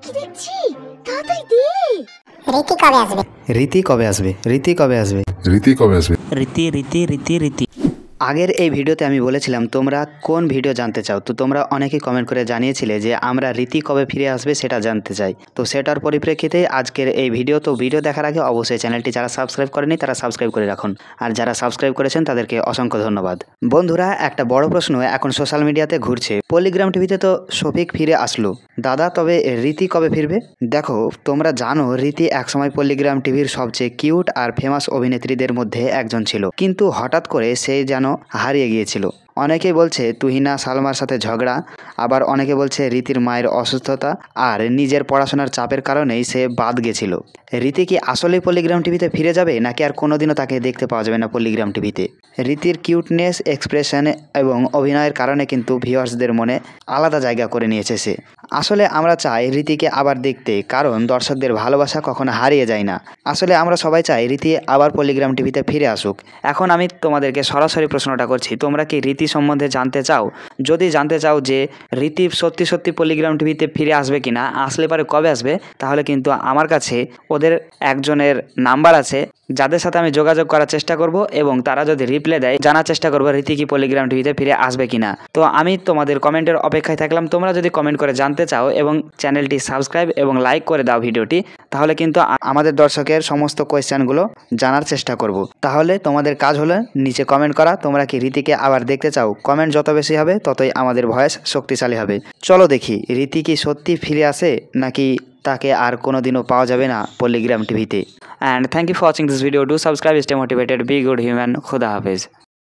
কি দেখছি? তাড়াতাড়ি দে। রীতি কবে আসবে? রীতি আগের এই ভিডিওতে আমি বলেছিলাম তোমরা কোন ভিডিও জানতে চাও, তো তোমরা অনেকেই কমেন্ট করে জানিয়েছিলে যে আমরা রীতি কবে ফিরে আসবে সেটা জানতে চাই। তো সেটার পরিপ্রেক্ষিতে আজকের এই ভিডিও। তো ভিডিও দেখার আগে অবশ্যই চ্যানেলটি যারা সাবস্ক্রাইব করেনি তারা সাবস্ক্রাইব করে রাখুন, আর যারা সাবস্ক্রাইব করেছেন তাদেরকে অসংখ্য ধন্যবাদ। বন্ধুরা, একটা বড় প্রশ্ন এখন সোশ্যাল মিডিয়াতে ঘুরছে, পলিগ্রাম টিভিতে তো শফিক ফিরে আসলো দাদা, তবে রীতি কবে ফিরবে? দেখো, তোমরা জানো রীতি একসময় পলিগ্রাম টিভির সবচেয়ে কিউট আর ফেমাস অভিনেত্রীদের মধ্যে একজন ছিল, কিন্তু হঠাৎ করে সে যেন হারিয়ে গিয়েছিল। অনেকেই বলছে তুহিনা সালমার সাথে ঝগড়া, আবার অনেকে বলছে রীতির মায়ের অসুস্থতা আর নিজের পড়াশোনার চাপের কারণেই সে বাদ গেছিল। রীতি কি আসলেই পলিগ্রাম টিভিতে ফিরে যাবে, নাকি আর কোনোদিনও তাকে দেখতে পাওয়া যাবে না পলিগ্রাম টিভিতে? রীতির কিউটনেস, এক্সপ্রেশন এবং অভিনয়ের কারণে কিন্তু ভিউয়ার্সদের মনে আলাদা জায়গা করে নিয়েছে সে। আসলে আমরা চাই রীতিকে আবার দেখতে, কারণ দর্শকদের ভালোবাসা কখনো হারিয়ে যায় না। আসলে আমরা সবাই চাই রীতি আবার পলিগ্রাম টিভিতে ফিরে আসুক। এখন আমি তোমাদেরকে সরাসরি প্রশ্নটা করছি, তোমরা কি রীতি সম্বন্ধে জানতে চাও? যদি জানতে চাও যে রীতি সত্যি সত্যি পলিগ্রাম টিভিতে ফিরে আসবে কিনা, আসলে পরে কবে আসবে, তাহলে কিন্তু আমার কাছে ওদের একজনের নাম্বার আছে যাদের সাথে আমি যোগাযোগ করার চেষ্টা করব, এবং তারা যদি রিপ্লাই দেয় জানার চেষ্টা করবো রীতি কি পলিগ্রাম টিভিতে ফিরে আসবে কিনা। তো আমি তোমাদের কমেন্টের অপেক্ষায় থাকলাম। তোমরা যদি কমেন্ট করে জানতে চাও এবং চ্যানেলটি সাবস্ক্রাইব এবং লাইক করে দাও ভিডিওটি, তাহলে কিন্তু আমাদের দর্শকের সমস্ত কোয়েশ্চেনগুলো জানার চেষ্টা করব। তাহলে তোমাদের কাজ হলো নিচে কমেন্ট করা, তোমরা কি রীতিকে আবার দেখতে চাও। কমেন্ট যত বেশি হবে ততই আমাদের ভয়েস শক্তিশালী হবে। চলো দেখি রীতি কি সত্যি ফিরে আসে, নাকি তাকে আর কোনোদিনও পাওয়া যাবে না পলিগ্রাম টিভিতে। And thank you for watching this video. Do subscribe, stay motivated, be good human. খুদা হাফেজ।